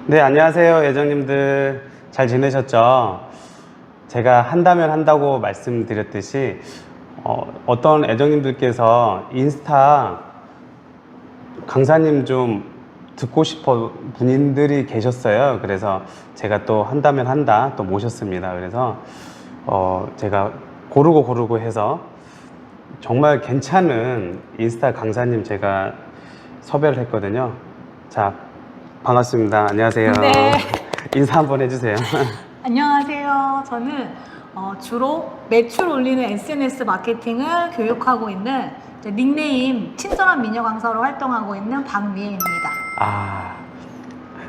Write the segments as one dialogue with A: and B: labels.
A: 네, 안녕하세요, 예정님들. 잘 지내셨죠? 제가 한다면 한다고 말씀드렸듯이, 어떤 애정님들께서 인스타 강사님 좀 듣고 싶어 분들이 계셨어요. 그래서 제가 또 한다면 한다 또 모셨습니다. 그래서, 제가 고르고 해서 정말 괜찮은 인스타 강사님 제가 섭외를 했거든요. 자, 반갑습니다. 안녕하세요.
B: 네.
A: 인사 한번 해주세요.
B: 안녕하세요. 저는 주로 매출 올리는 SNS 마케팅을 교육하고 있는 닉네임 친절한 미녀 강사로 활동하고 있는 박미애입니다.
A: 아,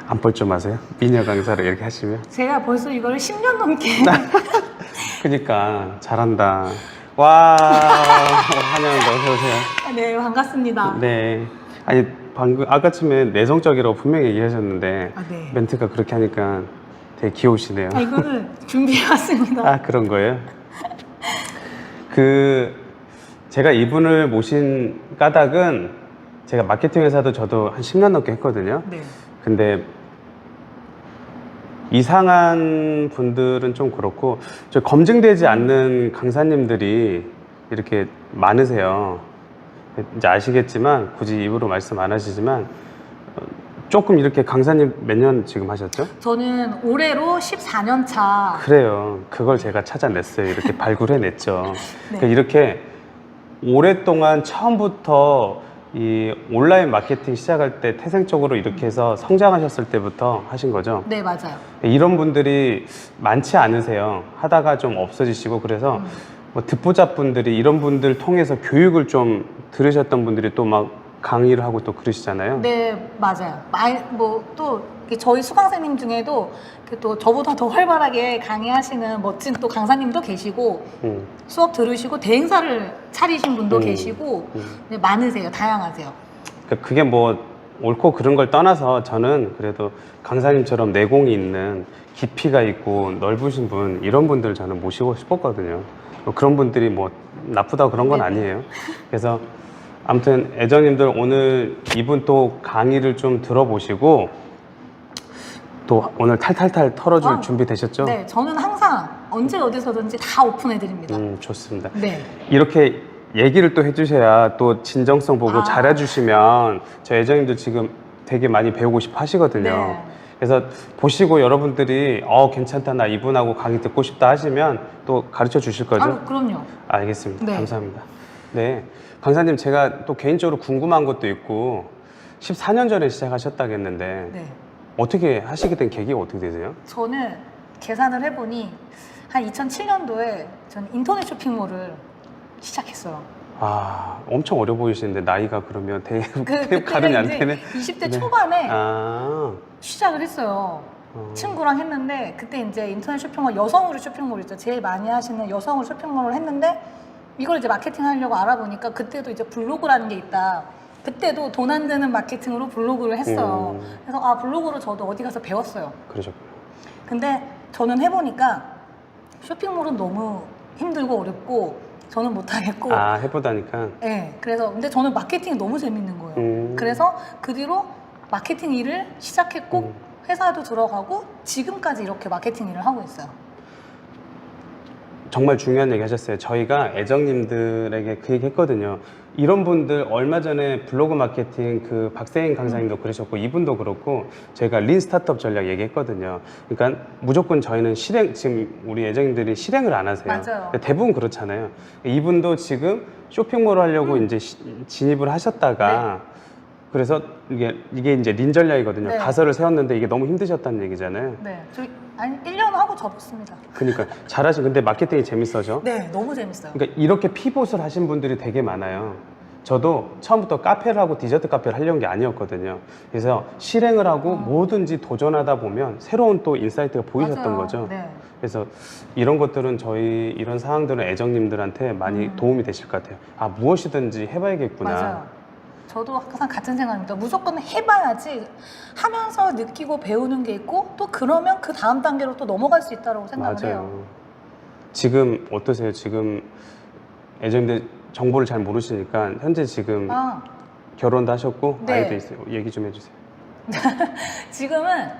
A: 안 뻘쭘 마세요? 미녀 강사를 이렇게 하시면?
B: 제가 벌써 이거를 10년 넘게
A: 그니까 잘한다. 와, 환영합니다. 어서 오세요.
B: 네, 반갑습니다.
A: 네. 아니, 방금 아까쯤에 내성적이라고 분명히 얘기하셨는데
B: 네.
A: 멘트가 그렇게 하니까 되게 귀여우시네요.
B: 이거는 준비해왔습니다.
A: 아, 그런 거예요? 제가 이분을 모신 까닭은 제가 마케팅 회사도 저도 한 10년 넘게 했거든요.
B: 네.
A: 근데 이상한 분들은 좀 그렇고 저 검증되지 않는 강사님들이 이렇게 많으세요. 이제 아시겠지만 굳이 입으로 말씀 안 하시지만 조금 이렇게 강사님 몇 년 지금 하셨죠?
B: 저는 올해로 14년 차.
A: 그래요. 그걸 제가 찾아냈어요. 이렇게 발굴해냈죠.
B: 네.
A: 그러니까 이렇게 오랫동안 처음부터 이 온라인 마케팅 시작할 때 태생적으로 이렇게 해서 성장하셨을 때부터 하신 거죠?
B: 네, 맞아요.
A: 이런 분들이 많지 않으세요. 하다가 좀 없어지시고 그래서 뭐 듣보잡 분들이 이런 분들 통해서 교육을 좀 들으셨던 분들이 또 막 강의를 하고 또 그러시잖아요.
B: 네, 맞아요. 또 저희 수강생님 중에도 또 저보다 더 활발하게 강의하시는 멋진 또 강사님도 계시고 수업 들으시고 대행사를 차리신 분도 계시고 네, 많으세요. 다양하세요.
A: 그러니까 그게 뭐 옳고 그른 걸 떠나서 저는 그래도 강사님처럼 내공이 있는 깊이가 있고 넓으신 분 이런 분들 저는 모시고 싶었거든요. 그런 분들이 뭐 나쁘다고 그런 건 아니에요. 그래서 아무튼 애정님들 오늘 이분 또 강의를 좀 들어보시고 또 오늘 탈탈탈 털어줄 준비 되셨죠?
B: 네, 저는 항상 언제 어디서든지 다 오픈해드립니다.
A: 좋습니다.
B: 네.
A: 이렇게 얘기를 또 해주셔야 또 진정성 보고 잘해주시면 저 애정님들 지금 되게 많이 배우고 싶어 하시거든요.
B: 네.
A: 그래서 보시고 여러분들이 괜찮다 나 이분하고 강의 듣고 싶다 하시면 또 가르쳐 주실 거죠?
B: 그럼요.
A: 알겠습니다.
B: 네.
A: 감사합니다. 네, 강사님 제가 또 개인적으로 궁금한 것도 있고 14년 전에 시작하셨다고 했는데
B: 네.
A: 어떻게 하시게 된 계기가 어떻게 되세요?
B: 저는 계산을 해보니 한 2007년도에 저는 인터넷 쇼핑몰을 시작했어요.
A: 아, 엄청 어려 보이시는데 나이가 그러면 되게
B: 그때가
A: 가름이 안
B: 이제
A: 되네.
B: 20대
A: 네.
B: 초반에
A: 아,
B: 시작을 했어요. 친구랑 했는데 그때 이제 인터넷 쇼핑몰 여성으로 쇼핑몰 있죠. 제일 많이 하시는 여성으로 쇼핑몰을 했는데 이걸 이제 마케팅 하려고 알아보니까 그때도 이제 블로그라는 게 있다. 그때도 돈 안 드는 마케팅으로 블로그를 했어요. 그래서 블로그로 저도 어디 가서 배웠어요.
A: 그러셨구나.
B: 근데 저는 해보니까 쇼핑몰은 너무 힘들고 어렵고 저는 못하겠고
A: 해보다니까.
B: 네, 그래서 근데 저는 마케팅이 너무 재밌는 거예요. 그래서 그 뒤로 마케팅 일을 시작했고 회사도 들어가고 지금까지 이렇게 마케팅 일을 하고 있어요.
A: 정말 중요한 얘기 하셨어요. 저희가 애정님들에게 그 얘기 했거든요. 이런 분들 얼마 전에 블로그 마케팅 그 박세인 강사님도 그러셨고 이분도 그렇고 저희가 린 스타트업 전략 얘기했거든요. 그러니까 무조건 저희는 지금 우리 애정님들이 실행을 안 하세요.
B: 맞아요.
A: 대부분 그렇잖아요. 이분도 지금 쇼핑몰을 하려고 이제 진입을 하셨다가 그래서 이게 이제 린 전략이거든요.
B: 네.
A: 가설을 세웠는데 이게 너무 힘드셨다는 얘기잖아요.
B: 네, 저 1년 하고 접었습니다.
A: 그러니까 잘하신. 근데 마케팅이 재밌어져.
B: 네, 너무 재밌어요.
A: 그러니까 이렇게 피봇을 하신 분들이 되게 많아요. 저도 처음부터 카페를 하고 디저트 카페를 하려는 게 아니었거든요. 그래서 실행을 하고 뭐든지 도전하다 보면 새로운 또 인사이트가 보이셨던
B: 맞아요.
A: 거죠.
B: 네.
A: 그래서 이런 것들은 저희 이런 상황들은 애정님들한테 많이 도움이 되실 것 같아요. 무엇이든지 해봐야겠구나.
B: 맞아요. 저도 항상 같은 생각입니다. 무조건 해봐야지 하면서 느끼고 배우는 게 있고 또 그러면 그 다음 단계로 또 넘어갈 수 있다고 생각을 해요.
A: 맞아요. 지금 어떠세요? 지금 애정님들 정보를 잘 모르시니까 현재 지금 결혼도 하셨고
B: 네.
A: 아이도 있어요. 얘기 좀 해주세요.
B: 지금은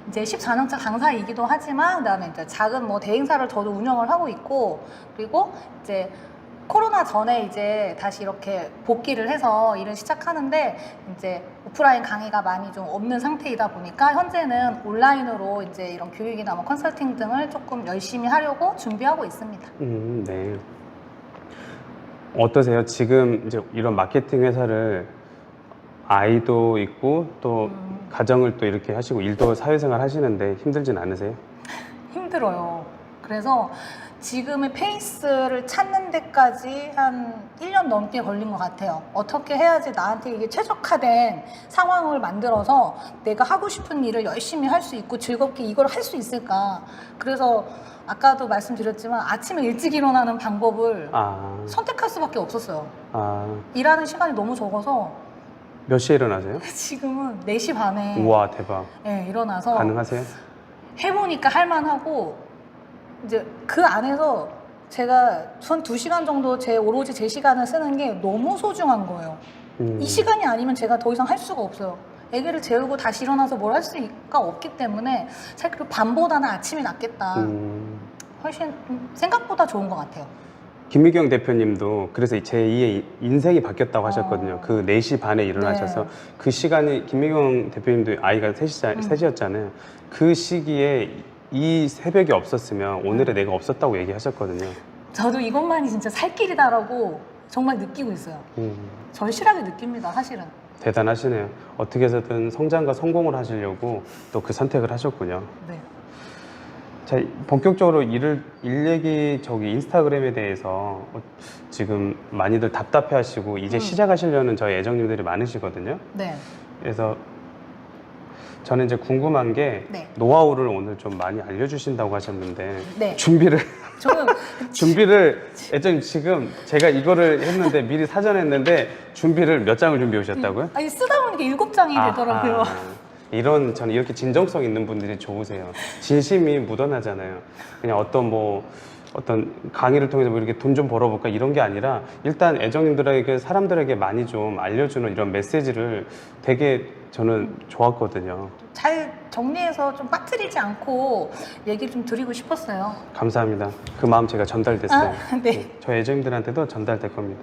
B: 이제 14년차 강사이기도 하지만 그다음에 이제 작은 뭐 대행사를 저도 운영을 하고 있고 그리고 이제 코로나 전에 이제 다시 이렇게 복귀를 해서 일을 시작하는데 이제 오프라인 강의가 많이 좀 없는 상태이다 보니까 현재는 온라인으로 이제 이런 교육이나 뭐 컨설팅 등을 조금 열심히 하려고 준비하고 있습니다.
A: 네. 어떠세요? 지금 이제 이런 마케팅 회사를 아이도 있고 또 가정을 또 이렇게 하시고 일도 사회생활 하시는데 힘들진 않으세요?
B: 힘들어요. 그래서 지금의 페이스를 찾는 데까지 한 1년 넘게 걸린 것 같아요. 어떻게 해야지 나한테 이게 최적화된 상황을 만들어서 내가 하고 싶은 일을 열심히 할 수 있고 즐겁게 이걸 할 수 있을까. 그래서 아까도 말씀드렸지만 아침에 일찍 일어나는 방법을 선택할 수밖에 없었어요. 일하는 시간이 너무 적어서
A: 몇 시에 일어나세요?
B: 지금은 4시 반에
A: 우와 대박.
B: 네, 일어나서
A: 가능하세요?
B: 해보니까 할만하고 이제 그 안에서 제가 한 2시간 정도 오로지 제 시간을 쓰는 게 너무 소중한 거예요. 이 시간이 아니면 제가 더 이상 할 수가 없어요. 애기를 재우고 다시 일어나서 뭘 할 수가 없기 때문에 사실 그 밤보다는 아침이 낫겠다. 훨씬 생각보다 좋은 것 같아요.
A: 김미경 대표님도 그래서 제2의 인생이 바뀌었다고 하셨거든요. 그 4시 반에 일어나셔서
B: 네.
A: 그 시간이 김미경 대표님도 아이가 셋이었잖아요. 그 시기에 이 새벽이 없었으면 오늘의 내가 없었다고 얘기하셨거든요.
B: 저도 이것만이 진짜 살 길이다라고 정말 느끼고 있어요. 절실하게 느낍니다, 사실은.
A: 대단하시네요. 어떻게 해서든 성장과 성공을 하시려고 또 그 선택을 하셨군요.
B: 네.
A: 자, 본격적으로 일 얘기 인스타그램에 대해서 지금 많이들 답답해 하시고 이제 시작하시려는 저희 애정님들이 많으시거든요.
B: 네.
A: 그래서 저는 이제 궁금한 게
B: 네.
A: 노하우를 오늘 좀 많이 알려주신다고 하셨는데
B: 네.
A: 준비를
B: 저는
A: 애정님 지금 제가 이거를 했는데 미리 사전 했는데 준비를 몇 장을 준비해 오셨다고요?
B: 아니 쓰다 보니까 7장이 되더라고요.
A: 저는 이렇게 진정성 있는 분들이 좋으세요. 진심이 묻어나잖아요. 그냥 어떤 강의를 통해서 뭐 이렇게 돈 좀 벌어볼까 이런 게 아니라 일단 애정님들에게 사람들에게 많이 좀 알려주는 이런 메시지를 되게 저는 좋았거든요.
B: 잘 정리해서 좀 빠뜨리지 않고 얘기를 좀 드리고 싶었어요.
A: 감사합니다. 그 마음 제가 전달됐어요.
B: 네.
A: 저희 애정님들한테도 전달될 겁니다.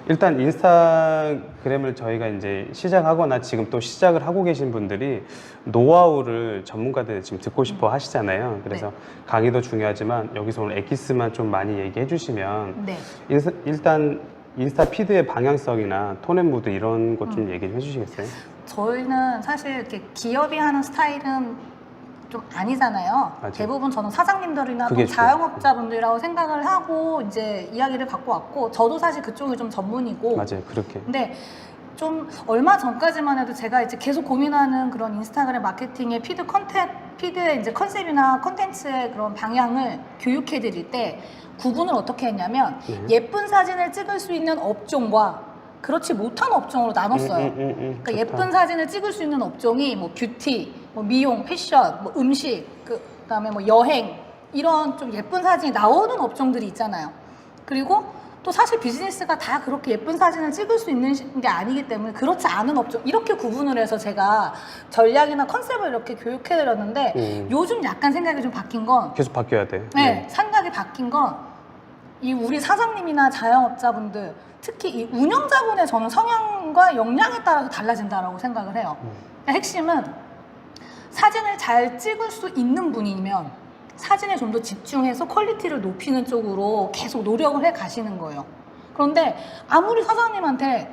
A: 일단 인스타그램을 저희가 이제 시작하거나 지금 또 시작을 하고 계신 분들이 노하우를 전문가들 지금 듣고 싶어 하시잖아요. 그래서 강의도 중요하지만 여기서 오늘 엑기스만 좀 많이 얘기해 주시면
B: 네.
A: 일단 인스타 피드의 방향성이나 톤앤무드 이런 것 좀 얘기해 주시겠어요?
B: 저희는 사실 이렇게 기업이 하는 스타일은 좀 아니잖아요.
A: 맞아요.
B: 대부분 저는 사장님들이나 또
A: 그게
B: 자영업자분들이라고 생각을 하고 이제 이야기를 갖고 왔고 저도 사실 그쪽이 좀 전문이고
A: 맞아요. 그렇게.
B: 근데 좀 얼마 전까지만 해도 제가 이제 계속 고민하는 그런 인스타그램 마케팅의 피드의 이제 컨셉이나 컨텐츠의 그런 방향을 교육해 드릴 때 구분을 어떻게 했냐면 예쁜 사진을 찍을 수 있는 업종과 그렇지 못한 업종으로 나눴어요. 그러니까
A: 좋다.
B: 예쁜 사진을 찍을 수 있는 업종이 뭐 뷰티, 뭐 미용, 패션, 뭐 음식, 그다음에 뭐 여행 이런 좀 예쁜 사진이 나오는 업종들이 있잖아요. 그리고 또 사실 비즈니스가 다 그렇게 예쁜 사진을 찍을 수 있는 게 아니기 때문에 그렇지 않은 업종 이렇게 구분을 해서 제가 전략이나 컨셉을 이렇게 교육해드렸는데 요즘 약간 생각이 좀 바뀐 건
A: 계속 바뀌어야 돼.
B: 네, 생각이 바뀐 건 이 우리 사장님이나 자영업자분들 특히 이 운영자분의 저는 성향과 역량에 따라서 달라진다라고 생각을 해요. 핵심은 사진을 잘 찍을 수 있는 분이면 사진에 좀 더 집중해서 퀄리티를 높이는 쪽으로 계속 노력을 해 가시는 거예요. 그런데 아무리 사장님한테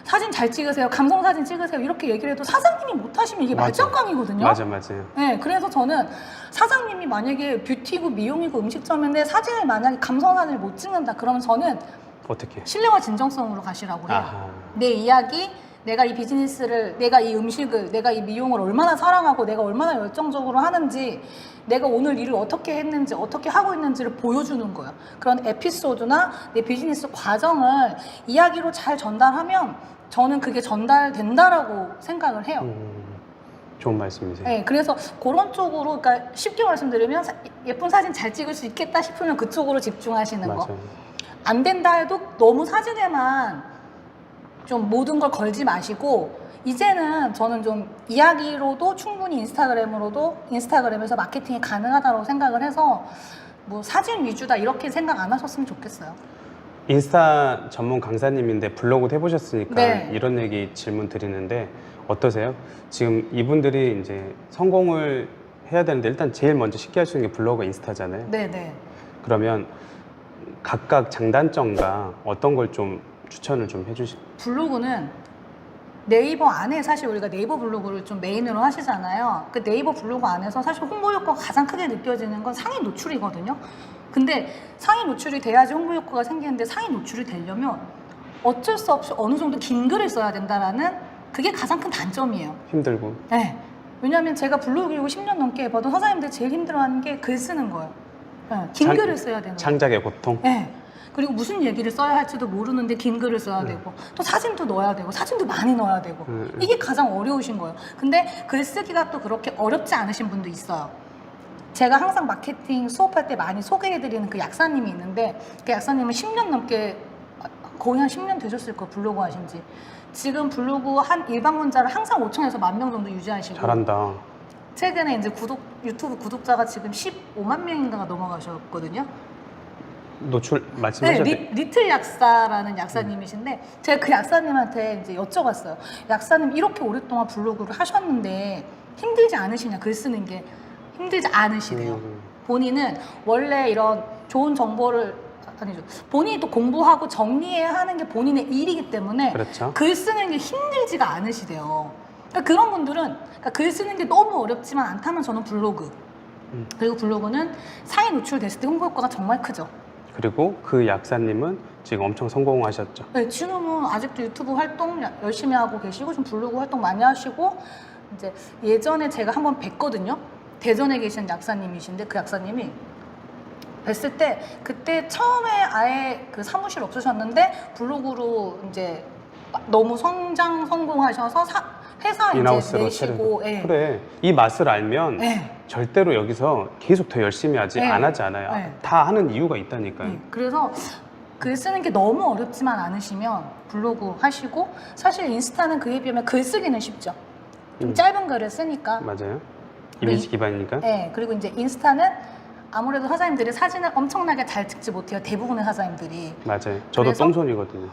B: 사진 잘 찍으세요, 감성 사진 찍으세요 이렇게 얘기를 해도 사장님이 못하시면 이게 말짱깡이거든요.
A: 맞아요.
B: 네, 그래서 저는 사장님이 만약에 뷰티고 미용이고 음식점인데 사진을 만약에 감성 사진을 못 찍는다 그러면 저는
A: 어떻게?
B: 신뢰와 진정성으로 가시라고 해요.
A: 아하.
B: 내 이야기, 내가 이 비즈니스를, 내가 이 음식을, 내가 이 미용을 얼마나 사랑하고 내가 얼마나 열정적으로 하는지 내가 오늘 일을 어떻게 했는지 어떻게 하고 있는지를 보여주는 거예요. 그런 에피소드나 내 비즈니스 과정을 이야기로 잘 전달하면 저는 그게 전달된다라고 생각을 해요.
A: 좋은 말씀이세요.
B: 네, 그래서 그런 쪽으로, 그러니까 쉽게 말씀드리면 예쁜 사진 잘 찍을 수 있겠다 싶으면 그쪽으로 집중하시는 거.
A: 맞아요.
B: 안 된다 해도 너무 사진에만 좀 모든 걸 걸지 마시고 이제는 저는 좀 이야기로도 충분히 인스타그램에서 마케팅이 가능하다고 생각을 해서 뭐 사진 위주다 이렇게 생각 안 하셨으면 좋겠어요.
A: 인스타 전문 강사님인데 블로그도 해보셨으니까
B: 네.
A: 이런 얘기 질문 드리는데 어떠세요? 지금 이분들이 이제 성공을 해야 되는데 일단 제일 먼저 쉽게 할 수 있는 게 블로그 인스타잖아요.
B: 네네.
A: 그러면 각각 장단점과 어떤 걸 좀 추천을 좀 해주시?
B: 블로그는 네이버 안에 사실 우리가 네이버 블로그를 좀 메인으로 하시잖아요. 그 네이버 블로그 안에서 사실 홍보 효과가 가장 크게 느껴지는 건 상위 노출이거든요. 근데 상위 노출이 돼야지 홍보 효과가 생기는데 상위 노출이 되려면 어쩔 수 없이 어느 정도 긴 글을 써야 된다라는 그게 가장 큰 단점이에요.
A: 힘들고.
B: 네. 왜냐하면 제가 블로그 교육을 10년 넘게 해봐도 선생님들 제일 힘들어하는 게 글 쓰는 거예요. 네. 긴 글을 써야 되는 거예요.
A: 창작의 고통.
B: 네. 그리고 무슨 얘기를 써야 할지도 모르는데 긴 글을 써야 되고 또 사진도 넣어야 되고 사진도 많이 넣어야 되고 이게 가장 어려우신 거예요. 근데 글쓰기가 또 그렇게 어렵지 않으신 분도 있어요. 제가 항상 마케팅 수업할 때 많이 소개해드리는 그 약사님이 있는데 그 약사님은 10년 넘게 거의 한 10년 되셨을 거예요. 블로그 하신지. 지금 블로그 한 일방문자를 항상 5천에서 10,000명 정도 유지하시고
A: 잘한다.
B: 최근에 이제 유튜브 구독자가 지금 15만 명인가가 넘어가셨거든요.
A: 노출
B: 네,
A: 말씀하셨는데
B: 리틀 약사라는 약사님이신데 제가 그 약사님한테 이제 여쭤봤어요. 약사님 이렇게 오랫동안 블로그를 하셨는데 힘들지 않으시냐? 글 쓰는 게 힘들지 않으시대요. 본인은 원래 이런 좋은 정보를 아니죠. 본인이 또 공부하고 정리해야 하는 게 본인의 일이기 때문에
A: 그렇죠.
B: 글 쓰는 게 힘들지가 않으시대요. 그러니까 그런 분들은 그러니까 글 쓰는 게 너무 어렵지만 않다면 저는 블로그. 그리고 블로그는 상위 노출됐을 때 홍보 효과가 정말 크죠.
A: 그리고 그 약사님은 지금 엄청 성공하셨죠.
B: 네, 지금은 아직도 유튜브 활동 열심히 하고 계시고 좀 블로그 활동 많이 하시고 이제 예전에 제가 한번 뵀거든요. 대전에 계신 약사님이신데 그 약사님이 뵀을 때 그때 처음에 아예 그 사무실 없으셨는데 블로그로 이제 너무 성공하셔서 회사 이제
A: 인하우스로
B: 내시고
A: 차려서. 그래, 이 맛을 알면 절대로 여기서 계속 더 열심히 하지 안 하지 않아요. 다 하는 이유가 있다니까요.
B: 그래서 글 쓰는 게 너무 어렵지만 않으시면 블로그 하시고 사실 인스타는 그에 비하면 글 쓰기는 쉽죠. 좀 짧은 글을 쓰니까.
A: 맞아요. 이미지 기반이니까.
B: 네. 그리고 이제 인스타는 아무래도 사장님들이 사진을 엄청나게 잘 찍지 못해요. 대부분의 사장님들이.
A: 맞아요. 저도
B: 그래서-
A: 똥손이거든요.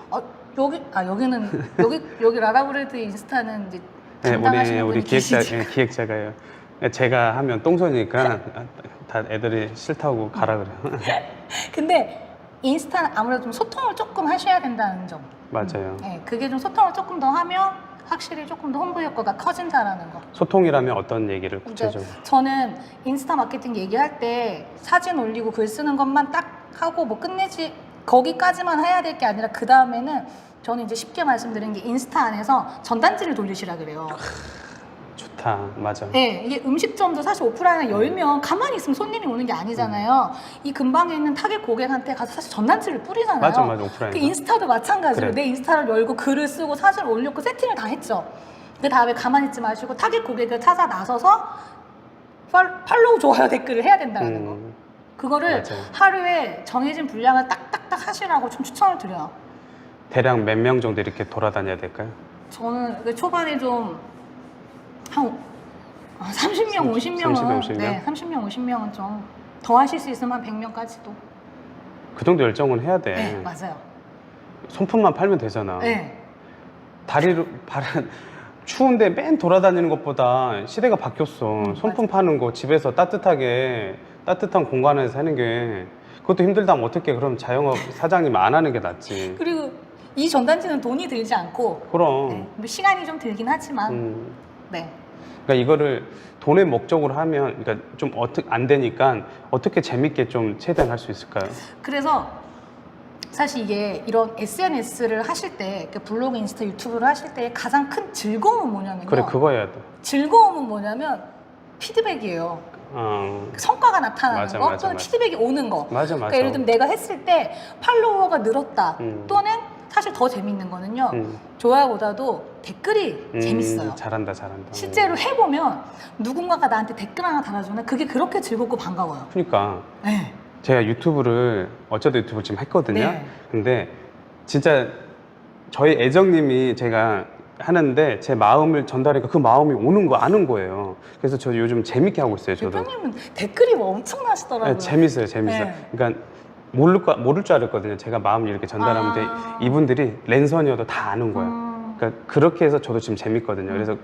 B: 여기 라라브레드 인스타는 이제
A: 네,
B: 담당하시는
A: 우리
B: 분이 계시지.
A: 기획자가요. 제가 하면 똥손이니까 다 애들이 싫다고 가라 그래요.
B: 근데 인스타는 아무래도 좀 소통을 조금 하셔야 된다는 점.
A: 맞아요.
B: 네, 그게 좀 소통을 조금 더 하면 확실히 조금 더 홍보 효과가 커진다라는 거.
A: 소통이라면 어떤 얘기를
B: 이제
A: 구체적으로?
B: 저는 인스타 마케팅 얘기할 때 사진 올리고 글 쓰는 것만 딱 하고 뭐 끝내지 거기까지만 해야 될 게 아니라 그 다음에는 저는 이제 쉽게 말씀드린 게 인스타 안에서 전단지를 돌리시라 그래요.
A: 좋다. 맞아.
B: 네, 이게 음식점도 사실 오프라인에 열면 가만히 있으면 손님이 오는 게 아니잖아요. 이 근방에 있는 타겟 고객한테 가서 사실 전단지를 뿌리잖아요.
A: 맞아, 오프라인.
B: 그 인스타도 마찬가지로
A: 그래.
B: 내 인스타를 열고 글을 쓰고 사진을 올렸고 세팅을 다 했죠. 그 다음에 가만히 있지 마시고 타겟 고객을 찾아 나서서 팔로우, 좋아요, 댓글을 해야 된다는 거. 그거를
A: 맞아요.
B: 하루에 정해진 분량을 딱딱딱 하시라고 좀 추천을 드려요.
A: 대략 몇 명 정도 이렇게 돌아다녀야 될까요?
B: 저는 그 초반에 좀 한 30명, 50명은
A: 50명?
B: 네, 30명, 50명은 좀 더 하실 수 있으면 한 100명까지도.
A: 그 정도 열정은 해야 돼.
B: 네, 맞아요.
A: 손품만 팔면 되잖아.
B: 네.
A: 추운데 맨 돌아다니는 것보다 시대가 바뀌었어. 손품 파는 거 집에서 따뜻한 공간에서 하는 게 그것도 힘들다면 어떻게 그럼 자영업 사장님 안 하는 게 낫지.
B: 그리고 이 전단지는 돈이 들지 않고
A: 그럼.
B: 네, 뭐 시간이 좀 들긴 하지만 네.
A: 그러니까 이거를 돈의 목적으로 하면 그러니까 좀 안 되니까 어떻게 재밌게 좀 최대한 할 수 있을까요?
B: 그래서 사실 이게 이런 SNS를 하실 때 그 블로그, 인스타, 유튜브를 하실 때 가장 큰 즐거움은 뭐냐면요.
A: 그래, 그거 해야 돼.
B: 즐거움은 뭐냐면 피드백이에요. 그 성과가 나타나는
A: 맞아,
B: 거
A: 맞아,
B: 또는
A: 맞아.
B: 피드백이 오는 거.
A: 맞아.
B: 그러니까 예를 들면 내가 했을 때 팔로워가 늘었다 또는 사실 더 재밌는 거는요. 좋아요보다도 댓글이 재밌어요.
A: 잘한다.
B: 실제로 해보면 누군가가 나한테 댓글 하나 달아주면 그게 그렇게 즐겁고 반가워요.
A: 그러니까
B: 네.
A: 제가 유튜브를 어쩌다 유튜브를 지금 했거든요.
B: 네.
A: 근데 진짜 저희 애정님이 제가 하는데 제 마음을 전달하니까 그 마음이 오는 거 아는 거예요. 그래서 저 요즘 재밌게 하고 있어요. 저도.
B: 대표님은 댓글이 뭐 엄청나시더라고요.
A: 네, 재밌어요. 재밌어요.
B: 네.
A: 그러니까 모를 줄 알았거든요. 제가 마음을 이렇게 전달하면 돼. 이분들이 랜선이어도 다 아는 거예요. 그러니까 그렇게 해서 저도 지금 재밌거든요. 그래서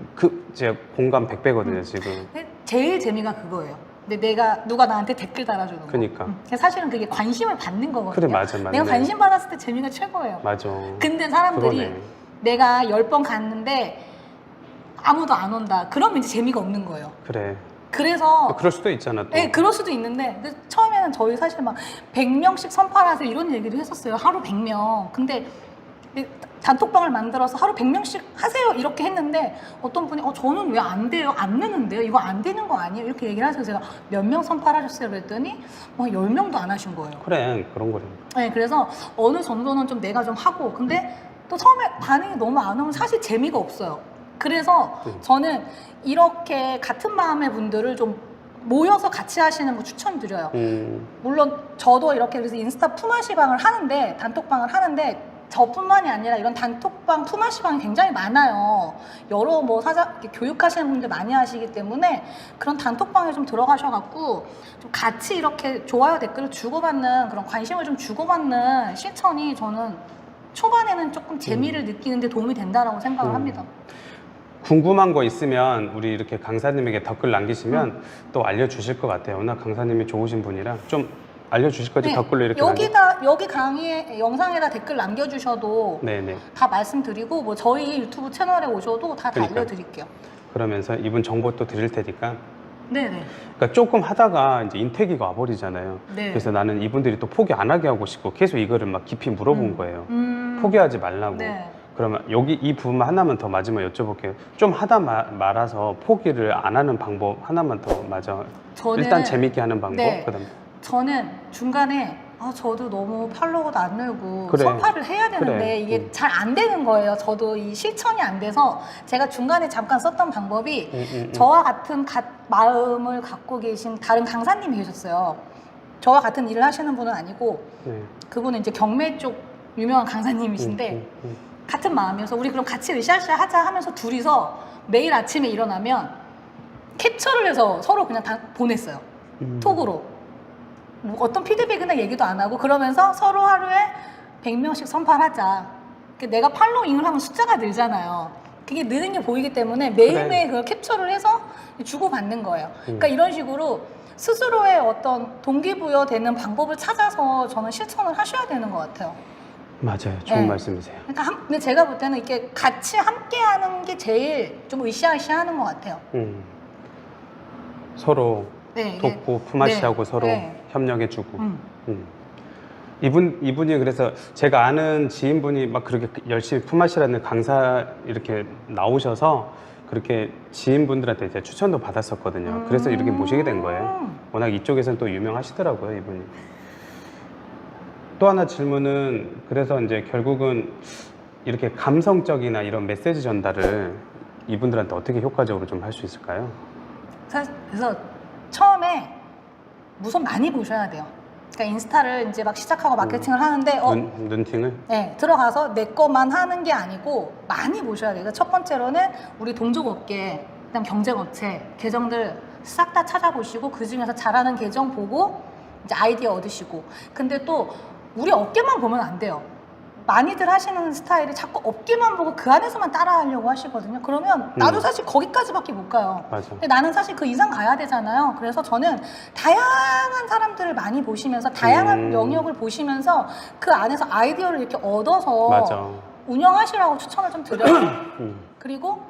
A: 제가 공감 100배거든요, 지금.
B: 근데 제일 재미가 그거예요. 근데 누가 나한테 댓글 달아주는 거.
A: 그러니까.
B: 사실은 그게 관심을 받는 거거든요.
A: 그래, 맞아, 맞네.
B: 내가 관심 받았을 때 재미가 최고예요.
A: 맞아.
B: 근데 사람들이
A: 그거네.
B: 내가 10번 갔는데 아무도 안 온다. 그러면 이제 재미가 없는 거예요.
A: 그래.
B: 그래서
A: 그럴 수도 있잖아, 또.
B: 네, 그럴 수도 있는데 근데 처음에는 저희 사실 막 100명씩 선발하세요 이런 얘기를 했었어요. 하루 100명. 근데 단톡방을 만들어서 하루 100명씩 하세요 이렇게 했는데 어떤 분이 저는 왜 안 돼요? 안 되는데요? 이거 안 되는 거 아니에요? 이렇게 얘기를 하셔서 제가 몇 명 선발하셨어요? 그랬더니 10명도 안 하신 거예요.
A: 그래, 그런 거래.
B: 네, 그래서 어느 정도는 좀 내가 좀 하고 근데 또 처음에 반응이 너무 안 오면 사실 재미가 없어요. 그래서 저는 이렇게 같은 마음의 분들을 좀 모여서 같이 하시는 거 추천드려요. 물론 저도 이렇게 그래서 인스타 품앗이방을 하는데 단톡방을 하는데 저뿐만이 아니라 이런 단톡방 품앗이방이 굉장히 많아요. 여러 교육하시는 분들 많이 하시기 때문에 그런 단톡방에 좀 들어가셔갖고 좀 같이 이렇게 좋아요 댓글을 주고받는 그런 관심을 좀 주고받는 실천이 저는 초반에는 조금 재미를 느끼는 데 도움이 된다라고 생각을 합니다.
A: 궁금한 거 있으면 우리 이렇게 강사님에게 댓글 남기시면 또 알려주실 것 같아요. 워낙 강사님이 좋으신 분이라 좀 알려주실 거지.
B: 네,
A: 댓글로 이렇게
B: 여기 강의에 영상에다 댓글 남겨주셔도
A: 네네.
B: 다 말씀드리고 뭐 저희 유튜브 채널에 오셔도 다
A: 그러니까.
B: 알려드릴게요.
A: 그러면서 이분 정보 또 드릴 테니까.
B: 네네.
A: 그러니까 조금 하다가 이제 인테기가 와버리잖아요.
B: 네.
A: 그래서 나는 이분들이 또 포기 안 하게 하고 싶고 계속 이거를 막 깊이 물어본 거예요. 포기하지 말라고.
B: 네.
A: 그러면 여기 이 부분만 하나만 더 마지막 여쭤볼게요. 좀 하다 말아서 포기를 안 하는 방법 하나만 더 맞아.
B: 저는
A: 일단 재밌게 하는 방법.
B: 네.
A: 그다음
B: 저는 중간에 저도 너무 팔로워도 안 늘고
A: 그래.
B: 선파를 해야 되는데
A: 그래.
B: 이게 잘 안 되는 거예요. 저도 이 실천이 안 돼서 제가 중간에 잠깐 썼던 방법이 저와 같은 마음을 갖고 계신 다른 강사님이 계셨어요. 저와 같은 일을 하시는 분은 아니고
A: 네.
B: 그분은 이제 경매 쪽 유명한 강사님이신데 같은 마음이어서 우리 그럼 같이 으쌰으쌰 하자 하면서 둘이서 매일 아침에 일어나면 캡처를 해서 서로 그냥 다 보냈어요. 톡으로. 뭐 어떤 피드백이나 얘기도 안 하고 그러면서 서로 하루에 100명씩 선발하자. 내가 팔로잉을 하면 숫자가 늘잖아요. 그게 느는 게 보이기 때문에 매일매일 그걸 캡처를 해서 주고받는 거예요. 그러니까 이런 식으로 스스로의 어떤 동기부여 되는 방법을 찾아서 저는 실천을 하셔야 되는 것 같아요.
A: 맞아요. 좋은
B: 네.
A: 말씀이세요.
B: 그러니까 근데 제가 볼 때는 이렇게 같이 함께 하는 게 제일 좀 으쌰으쌰 하는 것 같아요.
A: 서로
B: 네,
A: 돕고 품앗이하고
B: 네,
A: 서로
B: 네.
A: 협력해주고. 이분이 그래서 제가 아는 지인분이 막 그렇게 열심히 품앗이라는 강사 이렇게 나오셔서 그렇게 지인분들한테 이제 추천도 받았었거든요. 그래서 이렇게 모시게 된 거예요. 워낙 이쪽에서는 또 유명하시더라고요, 이분이. 또 하나 질문은 그래서 이제 결국은 이렇게 감성적이나 이런 메시지 전달을 이분들한테 어떻게 효과적으로 좀 할 수 있을까요?
B: 그래서 처음에 우선 많이 보셔야 돼요. 그러니까 인스타를 이제 막 시작하고 마케팅을 하는데
A: 눈팅을?
B: 네, 들어가서 내 것만 하는 게 아니고 많이 보셔야 돼요. 그러니까 첫 번째로는 우리 동족업계, 그다음 경쟁업체 계정들 싹 다 찾아보시고 그 중에서 잘하는 계정 보고 이제 아이디어 얻으시고. 근데 또 우리 업계만 보면 안 돼요. 많이들 하시는 스타일이 자꾸 업계만 보고 그 안에서만 따라하려고 하시거든요. 그러면 나도 사실 거기까지밖에 못 가요.
A: 맞아.
B: 근데 나는 사실 그 이상 가야 되잖아요. 그래서 저는 다양한 사람들을 많이 보시면서 다양한 영역을 보시면서 그 안에서 아이디어를 이렇게 얻어서
A: 맞아.
B: 운영하시라고 추천을 좀 드려요. 그리고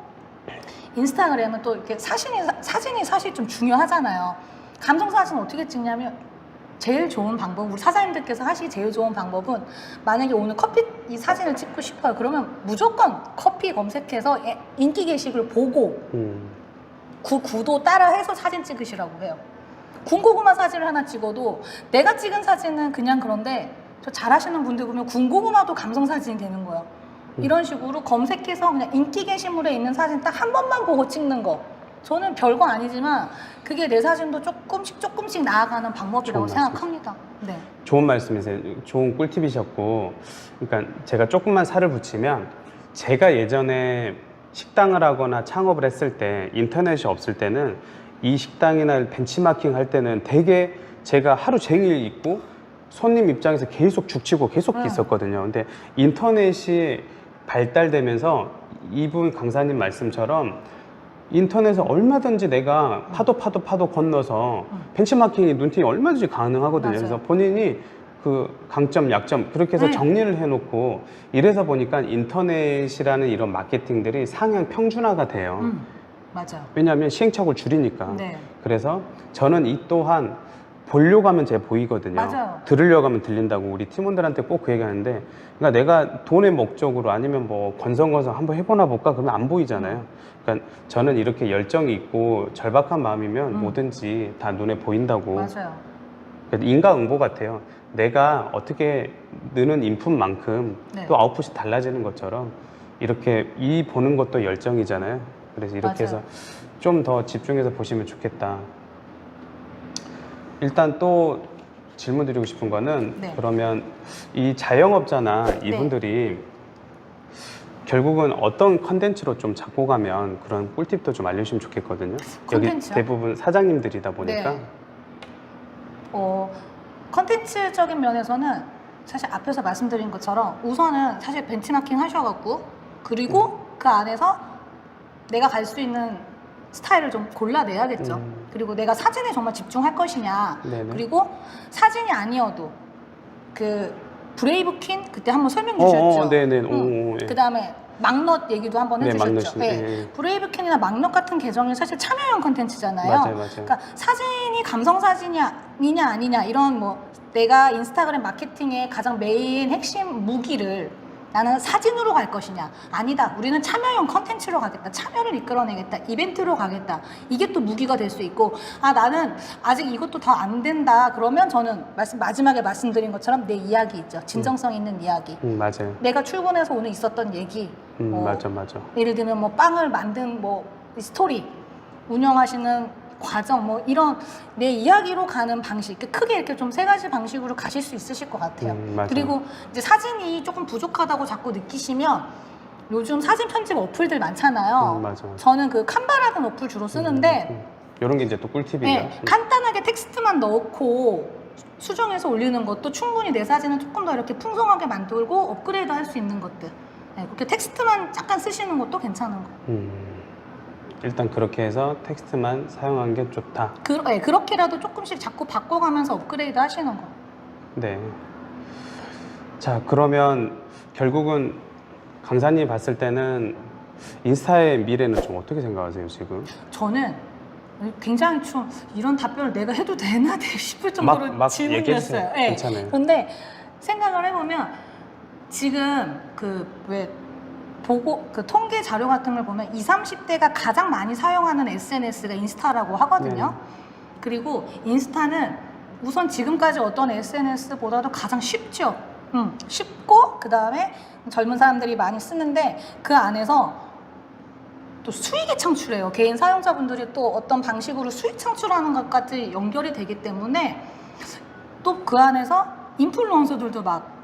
B: 인스타그램은 또 이렇게 사진이 사실 좀 중요하잖아요. 감성사진 어떻게 찍냐면 제일 좋은 방법, 우리 사장님들께서 하시기 제일 좋은 방법은 만약에 오늘 커피 이 사진을 찍고 싶어요. 그러면 무조건 커피 검색해서 인기 게시글 보고 그 구도 따라해서 사진 찍으시라고 해요. 군고구마 사진을 하나 찍어도 내가 찍은 사진은 그냥 그런데 저 잘하시는 분들 보면 군고구마도 감성사진이 되는 거예요. 이런 식으로 검색해서 그냥 인기 게시물에 있는 사진 딱 한 번만 보고 찍는 거. 저는 별거 아니지만 그게 내 사진도 조금씩 나아가는 방법이라고 생각합니다. 네.
A: 좋은 말씀이세요. 좋은 꿀팁이셨고, 그러니까 제가 조금만 살을 붙이면 제가 예전에 식당을 하거나 창업을 했을 때 인터넷이 없을 때는 이 식당이나 벤치마킹 할 때는 되게 제가 하루 종일 있고 손님 입장에서 계속 죽치고 계속 있었거든요. 근데 인터넷이 발달되면서 이분 강사님 말씀처럼 인터넷에 얼마든지 내가 파도 건너서 벤치마킹이 눈팅이 얼마든지 가능하거든요.
B: 맞아요.
A: 그래서 본인이 그 강점, 약점 그렇게 해서 정리를 해놓고 이래서 보니까 인터넷이라는 이런 마케팅들이 상향 평준화가 돼요.
B: 맞아요.
A: 왜냐하면 시행착오를 줄이니까.
B: 네.
A: 그래서 저는 이 또한 보려고 하면 제 보이거든요.
B: 맞아요.
A: 들으려고 하면 들린다고 우리 팀원들한테 꼭 그 얘기하는데, 그러니까 내가 돈의 목적으로 아니면 뭐 건성건성 한번 해보나 볼까 그러면 안 보이잖아요. 그러니까 저는 이렇게 열정이 있고 절박한 마음이면 뭐든지 다 눈에 보인다고.
B: 맞아요.
A: 인과응보 같아요. 내가 어떻게 느는 인풋만큼
B: 네.
A: 또 아웃풋이 달라지는 것처럼 이렇게 이 보는 것도 열정이잖아요. 그래서 이렇게
B: 맞아요.
A: 해서 좀 더 집중해서 보시면 좋겠다. 일단 또 질문 드리고 싶은 거는
B: 네.
A: 그러면 이 자영업자나 이분들이 결국은 어떤 컨텐츠로 좀 잡고 가면 그런 꿀팁도 좀 알려주시면 좋겠거든요. 여기
B: 컨텐츠요?
A: 대부분 사장님들이다 보니까.
B: 네. 컨텐츠적인 면에서는 사실 앞에서 말씀드린 것처럼 우선은 사실 벤치마킹 하셔갖고 그리고 그 안에서 내가 갈 수 있는 스타일을 좀 골라내야겠죠. 그리고 내가 사진에 정말 집중할 것이냐.
A: 네네.
B: 그리고 사진이 아니어도 그 브레이브 퀸 그때 한번 설명 주셨죠.
A: 네네. 오, 예.
B: 그 다음에 막넛 얘기도 한번
A: 네,
B: 해주셨죠.
A: 막넛이,
B: 네.
A: 예.
B: 브레이브 퀸이나 막넛 같은 계정이 사실 참여형 컨텐츠잖아요.
A: 맞아요, 맞아요.
B: 그러니까 사진이 감성 사진이냐 아니냐 이런 뭐 내가 인스타그램 마케팅의 가장 메인 핵심 무기를 나는 사진으로 갈 것이냐 아니다 우리는 참여형 컨텐츠로 가겠다 참여를 이끌어내겠다 이벤트로 가겠다 이게 또 무기가 될 수 있고 아 나는 아직 이것도 더 안 된다 그러면 저는 마지막에 말씀드린 것처럼 내 이야기 있죠 진정성 있는 이야기
A: 맞아요.
B: 내가 출근해서 오늘 있었던 얘기
A: 맞아.
B: 예를 들면 뭐 빵을 만든 뭐 스토리 운영하시는 과정 뭐 이런 내 이야기로 가는 방식 크게 이렇게 좀 세 가지 방식으로 가실 수 있으실 것 같아요.
A: 맞아요.
B: 그리고 이제 사진이 조금 부족하다고 자꾸 느끼시면 요즘 사진 편집 어플들 많잖아요.
A: 맞아.
B: 저는 그 칸바라는 어플 주로 쓰는데
A: 이런 게 이제 또 꿀팁이죠.
B: 네, 간단하게 텍스트만 넣고 수정해서 올리는 것도 충분히 내 사진을 조금 더 이렇게 풍성하게 만들고 업그레이드 할 수 있는 것들 그렇게 텍스트만 잠깐 쓰시는 것도 괜찮은 거.
A: 일단 그렇게 해서 텍스트만 사용하는 게 좋다.
B: 그렇게라도 조금씩 자꾸 바꿔가면서 업그레이드 하시는 거.
A: 네. 자, 그러면 결국은 강사님 봤을 때는 인스타의 미래는 좀 어떻게 생각하세요, 지금?
B: 저는 굉장히 좀 이런 답변을 내가 해도 되나 싶을 정도로
A: 막
B: 질문이었어요.
A: 얘기해주세요. 괜찮아요.
B: 근데 생각을 해보면 지금 그 통계 자료 같은 걸 보면 20, 30대가 가장 많이 사용하는 SNS가 인스타라고 하거든요. 그리고 인스타는 우선 지금까지 어떤 SNS보다도 가장 쉽죠. 쉽고 그 다음에 젊은 사람들이 많이 쓰는데 그 안에서 또 수익이 창출해요. 개인 사용자분들이 또 어떤 방식으로 수익 창출하는 것까지 연결이 되기 때문에 또 그 안에서 인플루언서들도 막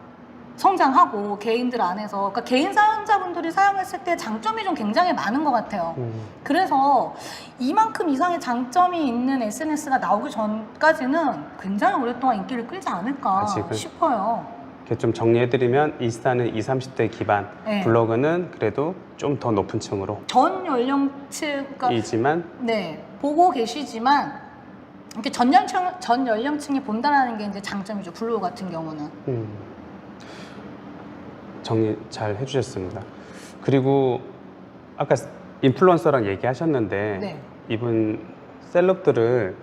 B: 성장하고 개인들 안에서 그러니까 개인 사용자분들이 사용했을 때 장점이 좀 굉장히 많은 것 같아요. 그래서 이만큼 이상의 장점이 있는 SNS가 나오기 전까지는 굉장히 오랫동안 인기를 끌지 않을까 싶어요.
A: 이렇게 좀 정리해드리면 인스타는 20, 30대 기반,
B: 네.
A: 블로그는 그래도 좀 더 높은 층으로
B: 전 연령층
A: 이지만
B: 보고 계시지만 이렇게 전 연령층이 본다라는 게 이제 장점이죠. 블로그 같은 경우는.
A: 정리 잘 해주셨습니다. 그리고 아까 인플루언서랑 얘기하셨는데 이분 셀럽들을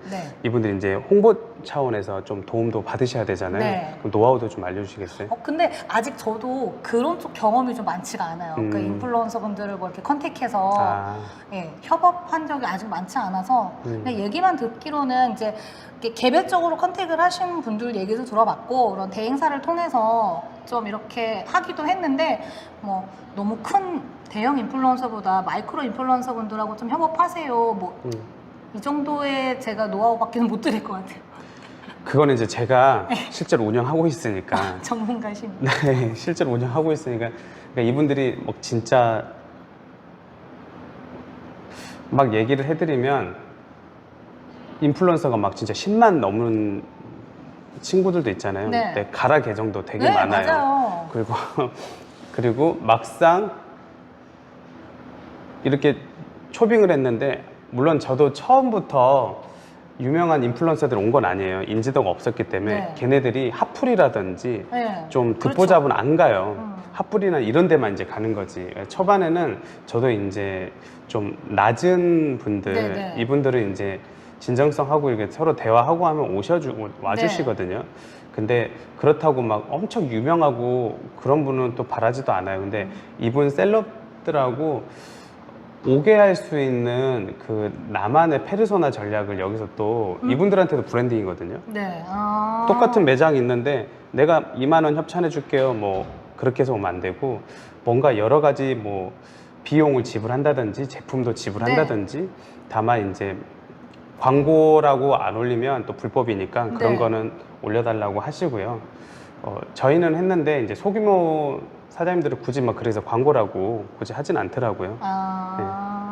A: 이분들이 이제 홍보 차원에서 좀 도움도 받으셔야 되잖아요. 그럼 노하우도 좀 알려주시겠어요?
B: 근데 아직 저도 그런 쪽 경험이 좀 많지가 않아요. 그 인플루언서 분들을 뭐 이렇게 컨택해서 협업한 적이 아직 많지 않아서 그냥 얘기만 듣기로는 이제 개별적으로 컨택을 하신 분들 얘기도 들어봤고 그런 대행사를 통해서 좀 이렇게 하기도 했는데 뭐 너무 큰 대형 인플루언서보다 마이크로 인플루언서 분들하고 좀 협업하세요. 뭐 이 정도의 제가 노하우밖에는 못 드릴 것 같아요.
A: 그거는 이제 제가 실제로 운영하고 있으니까
B: 전문가십니다.
A: 네, 실제로 운영하고 있으니까 그러니까 이분들이 뭐 진짜 막 얘기를 해드리면 인플루언서가 막 진짜 10만 넘는 친구들도 있잖아요.
B: 네.
A: 근데 가라 계정도 되게
B: 네,
A: 많아요.
B: 맞아요.
A: 그리고 막상 이렇게 초빙을 했는데, 물론 저도 처음부터 유명한 인플루언서들 온 건 아니에요. 인지도가 없었기 때문에.
B: 네.
A: 걔네들이 핫플이라든지
B: 네.
A: 좀
B: 그렇죠.
A: 듣보잡은 안 가요. 핫플이나 이런 데만 이제 가는 거지. 초반에는 저도 이제 좀 낮은 분들,
B: 네네.
A: 이분들은 이제 진정성하고 이렇게 서로 대화하고 하면 와주시거든요.
B: 네.
A: 근데 그렇다고 막 엄청 유명하고 그런 분은 또 바라지도 않아요. 근데 이분 셀럽들하고 오게 할 수 있는 그 나만의 페르소나 전략을 여기서 또 이분들한테도 브랜딩이거든요.
B: 네.
A: 똑같은 매장이 있는데 내가 2만 원 협찬해 줄게요. 뭐 그렇게 해서 오면 안 되고, 뭔가 여러 가지 뭐 비용을 지불한다든지 제품도 지불한다든지, 다만 이제 광고라고 안 올리면 또 불법이니까 그런
B: 네.
A: 거는 올려달라고 하시고요. 저희는 했는데 이제 소규모 사장님들은 굳이 막 그래서 광고라고 굳이 하진 않더라고요.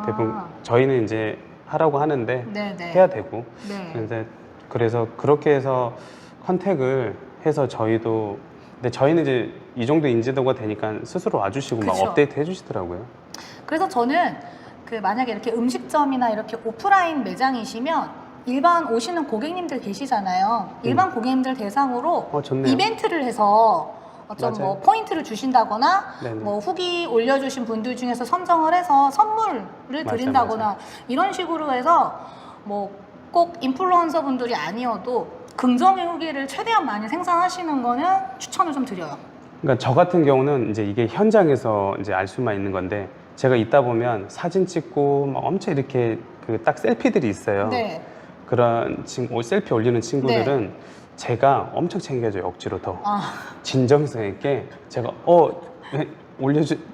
A: 대부분 저희는 이제 하라고 하는데
B: 네네.
A: 해야 되고.
B: 네.
A: 그래서 그렇게 해서 컨택을 해서 저희도, 근데 저희는 이제 이 정도 인지도가 되니까 스스로 와주시고 막
B: 그쵸.
A: 업데이트 해주시더라고요.
B: 그래서 저는 그 만약에 이렇게 음식점이나 이렇게 오프라인 매장이시면 일반 오시는 고객님들 계시잖아요. 일반 고객님들 대상으로
A: 좋네요.
B: 이벤트를 해서 좀
A: 맞아요.
B: 뭐 포인트를 주신다거나
A: 네네.
B: 뭐 후기 올려주신 분들 중에서 선정을 해서 선물을 드린다거나
A: 맞아.
B: 이런 식으로 해서 뭐 꼭 인플루언서 분들이 아니어도 긍정의 후기를 최대한 많이 생산하시는 거는 추천을 좀 드려요.
A: 그러니까 저 같은 경우는 이제 이게 현장에서 이제 알 수만 있는 건데, 제가 있다 보면 사진 찍고 막 엄청 이렇게 그 딱 셀피들이 있어요.
B: 네.
A: 그런 셀피 올리는 친구들은 제가 엄청 챙겨줘요. 억지로 더 진정성 있게 제가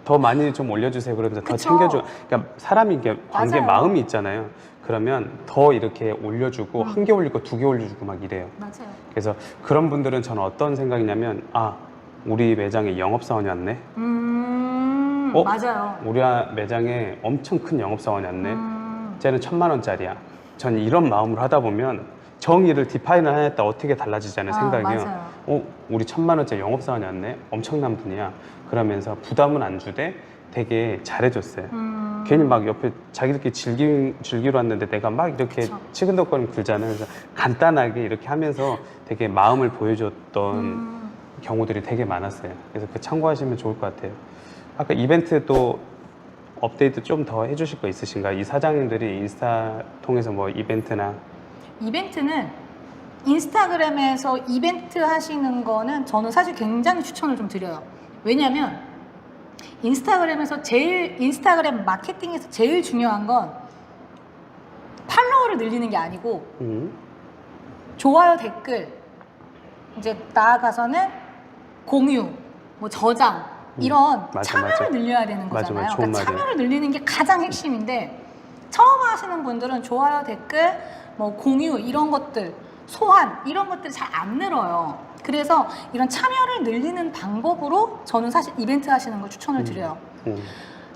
A: 더 많이 좀 올려주세요. 그러면서 더
B: 그쵸.
A: 챙겨줘. 그러니까 사람이 이게 관계
B: 맞아요.
A: 마음이 있잖아요. 그러면 더 이렇게 올려주고 한 개 올리고 2개 올려주고 막 이래요.
B: 맞아요.
A: 그래서 그런 분들은 저는 어떤 생각이냐면, 우리 매장에 영업사원이 왔네.
B: 맞아요.
A: 우리 매장에 엄청 큰 영업사원이 왔네. 쟤는 1,000만 원짜리야. 전 이런 마음으로 하다 보면 정의를 디파인을 하겠다 어떻게 달라지지 않은 생각이요.
B: 맞아요.
A: 우리 1,000만 원짜리 영업사원이 왔네. 엄청난 분이야. 그러면서 부담은 안 주되 되게 잘해줬어요. 괜히 막 옆에 자기들끼리 즐기러 왔는데 내가 막 이렇게
B: 그쵸.
A: 치근덕거리면 굴잖아요. 그래서 간단하게 이렇게 하면서 되게 마음을 보여줬던 경우들이 되게 많았어요. 그래서 그 참고하시면 좋을 것 같아요. 아까 이벤트 또 업데이트 좀 더 해주실 거 있으신가요? 이 사장님들이 인스타 통해서 뭐 이벤트나.
B: 이벤트는 인스타그램에서 이벤트 하시는 거는 저는 사실 굉장히 추천을 좀 드려요. 왜냐면 인스타그램 마케팅에서 제일 중요한 건 팔로워를 늘리는 게 아니고 좋아요, 댓글, 이제 나아가서는 공유, 뭐 저장 이런 참여를 늘려야 되는 거잖아요.
A: 맞아,
B: 그러니까 참여를 늘리는 게 가장 핵심인데, 처음 하시는 분들은 좋아요, 댓글, 뭐 공유 이런 것들, 소환 이런 것들 잘 안 늘어요. 그래서 이런 참여를 늘리는 방법으로 저는 사실 이벤트 하시는 걸 추천을 드려요.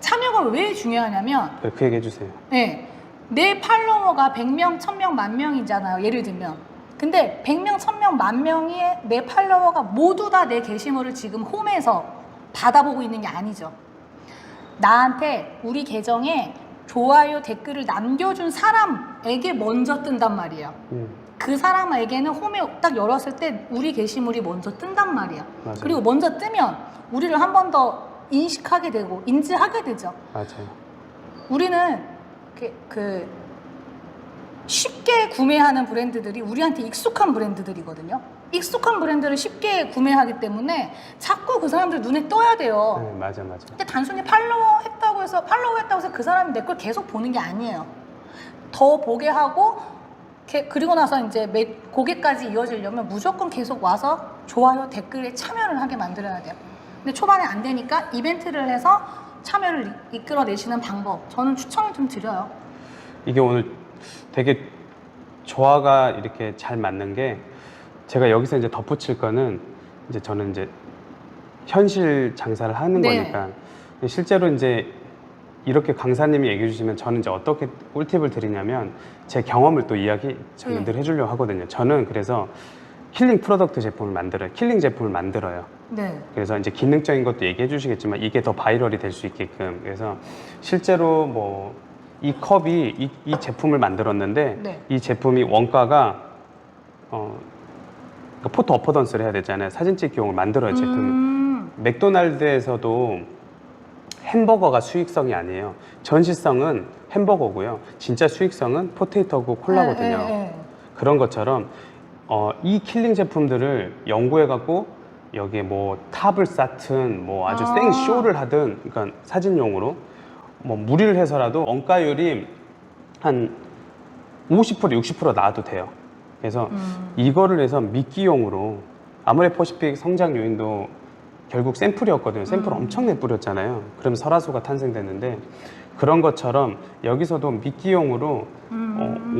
B: 참여가 왜 중요하냐면,
A: 그 얘기 해주세요.
B: 네, 내 팔로워가 100명, 1000명, 10,000명이잖아요. 예를 들면. 근데 100명, 1000명, 10,000명의 내 팔로워가 모두 다 내 게시물을 지금 홈에서 받아보고 있는 게 아니죠. 나한테 우리 계정에 좋아요, 댓글을 남겨준 사람에게 먼저 뜬단 말이에요. 그 사람에게는 홈에 딱 열었을 때 우리 게시물이 먼저 뜬단 말이야.
A: 맞아요.
B: 그리고 먼저 뜨면 우리를 한 번 더 인식하게 되고 인지하게 되죠.
A: 맞아요.
B: 우리는 쉽게 구매하는 브랜드들이 우리한테 익숙한 브랜드들이거든요. 익숙한 브랜드를 쉽게 구매하기 때문에 자꾸 그 사람들 눈에 떠야 돼요.
A: 네, 맞아.
B: 근데 단순히 팔로워 했다고 해서 그 사람이 내 걸 계속 보는 게 아니에요. 더 보게 하고, 그리고 나서 이제 고객까지 이어지려면 무조건 계속 와서 좋아요, 댓글에 참여를 하게 만들어야 돼요. 근데 초반에 안 되니까 이벤트를 해서 참여를 이끌어내시는 방법, 저는 추천을 좀 드려요.
A: 이게 오늘 되게 조화가 이렇게 잘 맞는 게, 제가 여기서 이제 덧붙일 거는, 이제 저는 이제 현실 장사를 하는
B: 네.
A: 거니까 실제로 이제 이렇게 강사님이 얘기해 주시면 저는 이제 어떻게 꿀팁을 드리냐면 제 경험을 또 저는 늘 해주려고 하거든요. 저는 그래서 힐링 프로덕트 제품을 킬링 제품을 만들어요.
B: 네.
A: 그래서 이제 기능적인 것도 얘기해 주시겠지만 이게 더 바이럴이 될 수 있게끔. 그래서 실제로 뭐 이 컵이 이 제품을 만들었는데
B: 네.
A: 이 제품이 원가가 포토 어퍼던스를 해야 되잖아요. 사진 찍기용을 만들어요, 제품이. 맥도날드에서도 햄버거가 수익성이 아니에요. 전시성은 햄버거고요. 진짜 수익성은 포테이토고 콜라거든요.
B: 네.
A: 그런 것처럼 이 킬링 제품들을 연구해갖고 여기에 뭐 탑을 쌓든 뭐 아주 생쇼를 하든, 그러니까 사진용으로 뭐 무리를 해서라도 원가율이 한 50% 60% 나와도 돼요. 그래서 이거를 해서 미끼용으로 아모레퍼시픽 성장 요인도 결국 샘플이었거든요. 샘플을 엄청나게 뿌렸잖아요. 그럼 설화수가 탄생됐는데 그런 것처럼 여기서도 미끼용으로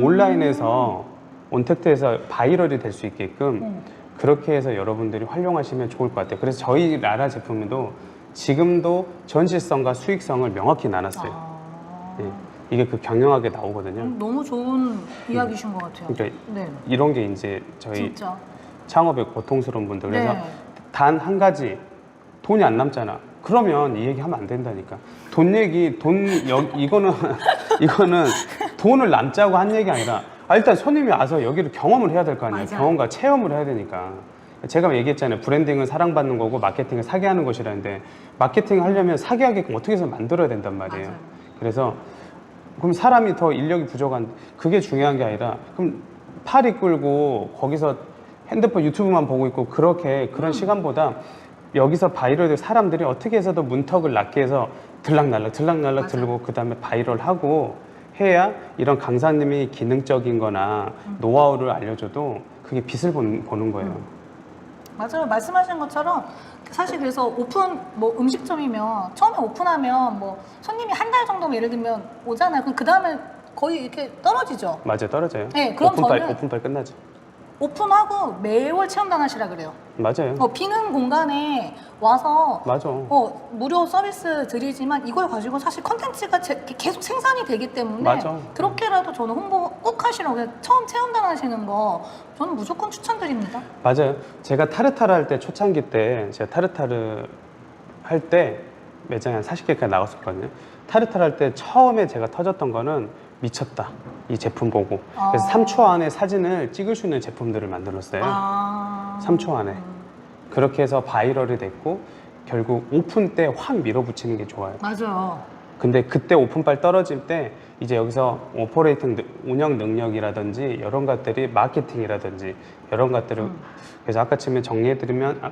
A: 온라인에서 온택트에서 바이럴이 될 수 있게끔 그렇게 해서 여러분들이 활용하시면 좋을 것 같아요. 그래서 저희 라라 제품도 지금도 전시성과 수익성을 명확히 나눴어요. 예, 이게 그 경영학에 나오거든요.
B: 너무 좋은 이야기신 것 같아요.
A: 그러니까
B: 네.
A: 이런 게 이제 저희
B: 진짜.
A: 창업의 고통스러운 분들. 그래서
B: 네.
A: 단 한 가지, 돈이 안 남잖아. 그러면 이 얘기 하면 안 된다니까. 이거는 돈을 남자고 한 얘기 아니라 일단 손님이 와서 여기를 경험을 해야 될 거 아니에요.
B: 맞아요.
A: 경험과 체험을 해야 되니까. 제가 얘기했잖아요. 브랜딩은 사랑받는 거고 마케팅은 사게 하는 것이라는데 마케팅 하려면 사게 하게끔 어떻게 해서 만들어야 된단 말이에요.
B: 맞아요.
A: 그래서 그럼 사람이 더 인력이 부족한 그게 중요한 게 아니라 그럼 팔이 끌고 거기서 핸드폰 유튜브만 보고 있고 그런 시간보다 여기서 바이럴될 사람들이 어떻게 해서도 문턱을 낮게 해서 들락날락
B: 맞아요.
A: 들고 그 다음에 바이럴하고 해야 이런 강사님이 기능적인 거나 노하우를 알려줘도 그게 빛을 보는 거예요.
B: 맞아요. 말씀하신 것처럼 사실 그래서 뭐 음식점이면 처음에 오픈하면 뭐 손님이 한 달 정도면 예를 들면 오잖아요. 그럼 그 다음에 거의 이렇게 떨어지죠.
A: 맞아요. 떨어져요.
B: 네, 그럼 저는
A: 오픈빨 끝나죠.
B: 오픈하고 매월 체험단 하시라 그래요.
A: 맞아요.
B: 비는 공간에 와서
A: 맞아.
B: 무료 서비스 드리지만 이걸 가지고 사실 컨텐츠가 계속 생산이 되기 때문에
A: 맞아.
B: 그렇게라도 저는 홍보 꼭 하시라고 해요. 처음 체험단 하시는 거 저는 무조건 추천드립니다.
A: 맞아요. 제가 타르타르 할 때 초창기 때 제가 타르타르 할 때 매장에 한 40개까지 나갔었거든요. 타르타르 할 때 처음에 제가 터졌던 거는 미쳤다. 이 제품 보고. 그래서 3초 안에 사진을 찍을 수 있는 제품들을 만들었어요. 3초 안에. 그렇게 해서 바이럴이 됐고 결국 오픈 때 확 밀어붙이는 게 좋아요.
B: 맞아요.
A: 근데 그때 오픈빨 떨어질 때 이제 여기서 오퍼레이팅 운영 능력이라든지 이런 것들이 마케팅이라든지 이런 것들을 그래서 아까 치면 정리해드리면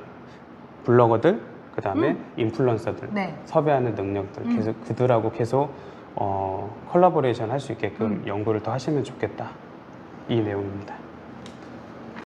A: 블로거들 그 다음에 인플루언서들
B: 네.
A: 섭외하는 능력들 계속 그들하고 계속 콜라보레이션 할 수 있게끔 연구를 더 하시면 좋겠다 이 내용입니다.